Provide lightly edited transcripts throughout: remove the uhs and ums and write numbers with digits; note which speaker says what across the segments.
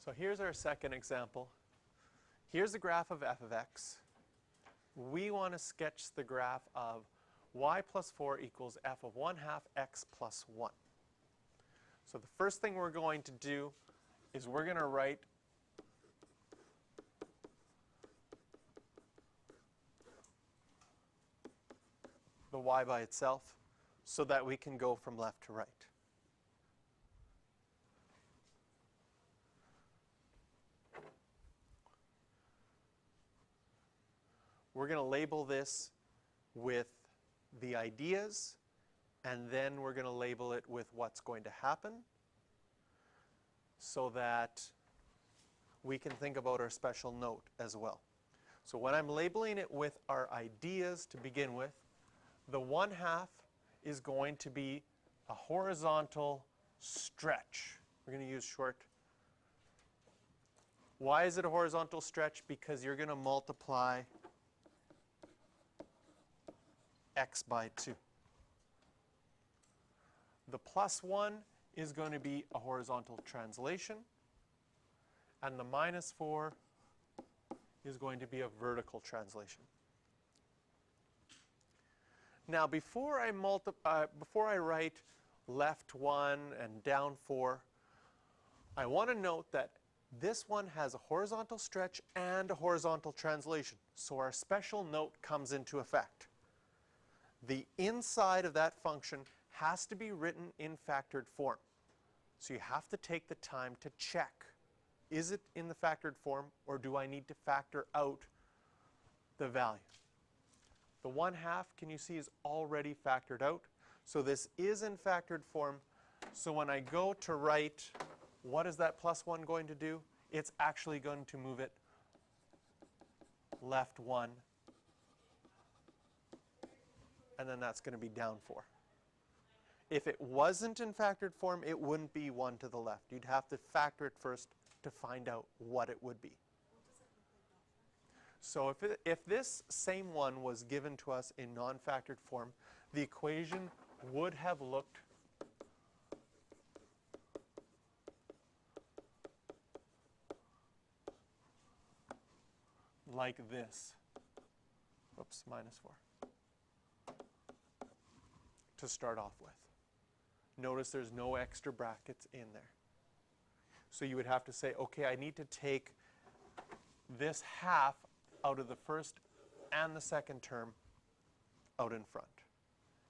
Speaker 1: So here's our second example. Here's the graph of f of x. We want to sketch the graph of y plus 4 equals f of 1/2 x plus 1. So the first thing we're going to do is we're going to write the y by itself so that we can go from left to right. We're going to label this with the ideas, and then we're going to label it with what's going to happen so that we can think about our special note as well. So when I'm labeling it with our ideas to begin with, the 1/2 is going to be a horizontal stretch. We're going to use short. Why is it a horizontal stretch? Because you're going to multiply x by 2. The plus 1 is going to be a horizontal translation, and the minus 4 is going to be a vertical translation. Now, before I write left 1 and down 4, I want to note that this one has a horizontal stretch and a horizontal translation, so our special note comes into effect. The inside of that function has to be written in factored form. So you have to take the time to check, is it in the factored form, or do I need to factor out the value? The 1/2, can you see, is already factored out. So this is in factored form. So when I go to write, what is that plus 1 going to do? It's actually going to move it left 1, and then that's going to be down 4. If it wasn't in factored form, it wouldn't be 1 to the left. You'd have to factor it first to find out what it would be. So if this same one was given to us in non-factored form, the equation would have looked like this. Whoops, minus 4. To start off with. Notice there's no extra brackets in there. So you would have to say, okay, I need to take this half out of the first and the second term out in front.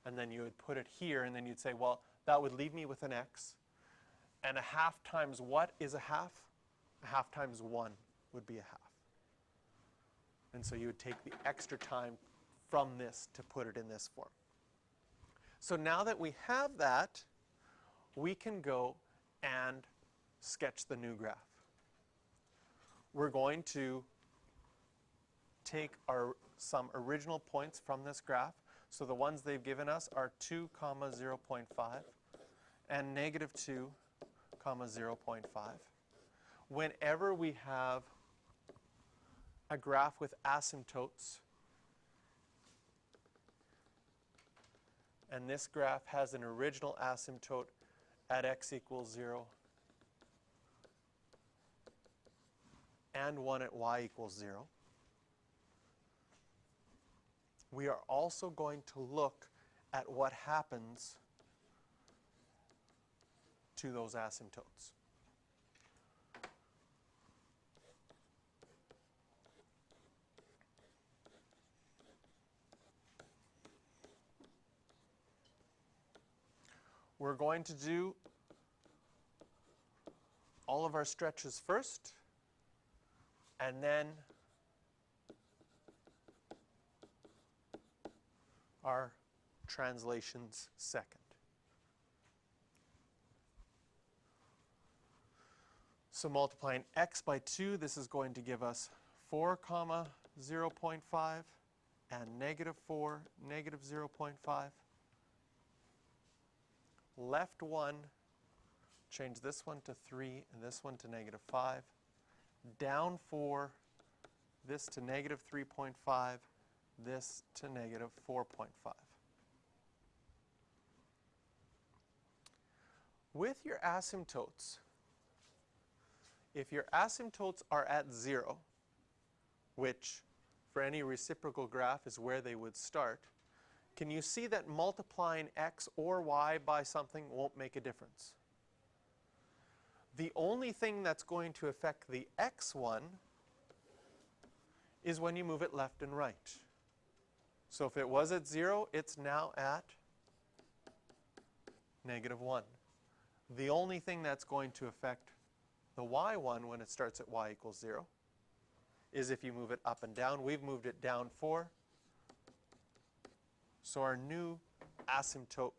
Speaker 1: And then you would put it here, and then you'd say, well, that would leave me with an x. And a half times what is a half? A half times 1 would be a half. And so you would take the extra time from this to put it in this form. So now that we have that, we can go and sketch the new graph. We're going to take some original points from this graph. So the ones they've given us are 2, 0.5 and negative 2, 0.5. Whenever we have a graph with asymptotes, and this graph has an original asymptote at x equals 0 and one at y equals 0, we are also going to look at what happens to those asymptotes. We're going to do all of our stretches first, and then our translations second. So multiplying x by 2, this is going to give us 4, 0.5 and negative 4, negative 0.5. Left 1, change this one to 3 and this one to negative 5. Down 4, this to negative 3.5, this to negative 4.5. With your asymptotes, if your asymptotes are at 0, which for any reciprocal graph is where they would start, can you see that multiplying x or y by something won't make a difference? The only thing that's going to affect the x1 is when you move it left and right. So if it was at 0, it's now at -1. The only thing that's going to affect the y1 when it starts at y equals 0 is if you move it up and down. We've moved it down 4. So our new asymptote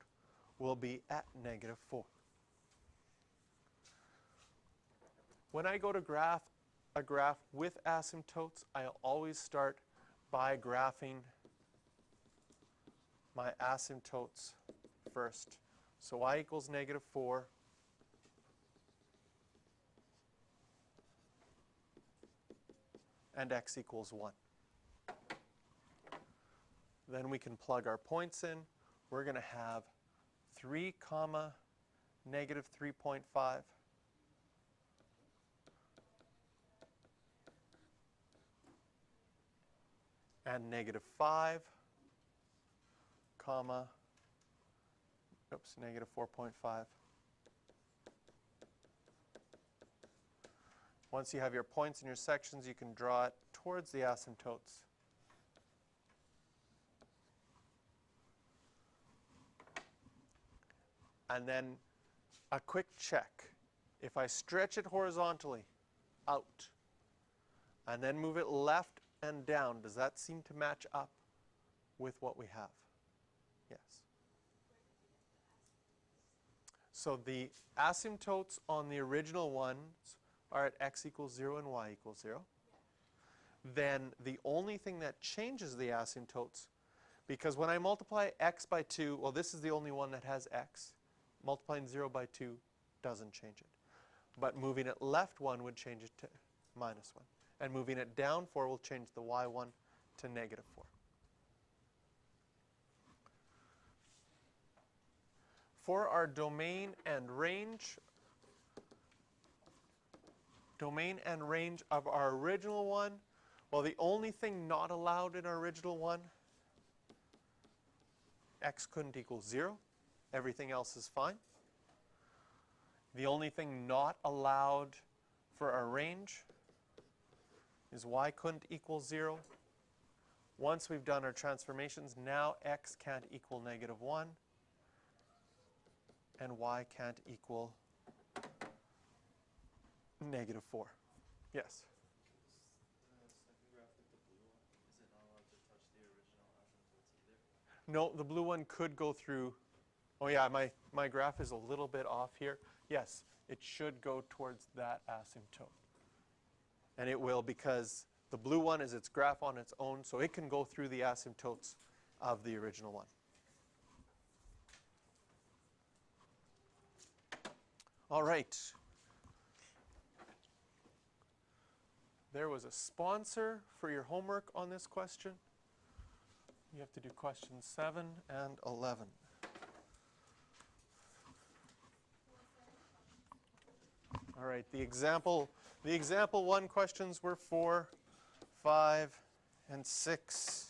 Speaker 1: will be at -4. When I go to graph a graph with asymptotes, I'll always start by graphing my asymptotes first. So y equals -4. And x equals 1. Then we can plug our points in. We're going to have 3 comma -3.5. And -5 comma, -4.5. Once you have your points and your sections, you can draw it towards the asymptotes. And then a quick check. If I stretch it horizontally out and then move it left and down, does that seem to match up with what we have? Yes. So the asymptotes on the original ones are at x equals 0 and y equals 0. Then the only thing that changes the asymptotes, because when I multiply x by 2, well, this is the only one that has x. Multiplying 0 by 2 doesn't change it. But moving it left 1 would change it to -1. And moving it down 4 will change the y1 to -4. For our domain and range of our original one, well, the only thing not allowed in our original one, x couldn't equal 0. Everything else is fine. The only thing not allowed for our range is y couldn't equal 0. Once we've done our transformations, now x can't equal -1, and y can't equal -4. Yes?
Speaker 2: The second graph with the blue one, is it not allowed to touch the original asymptotes either?
Speaker 1: No, the blue one could go through. Oh yeah, my graph is a little bit off here. Yes, it should go towards that asymptote. And it will, because the blue one is its graph on its own, so it can go through the asymptotes of the original one. All right. There was a sponsor for your homework on this question. You have to do questions 7 and 11. All right, the example 1 questions were 4, 5, and 6.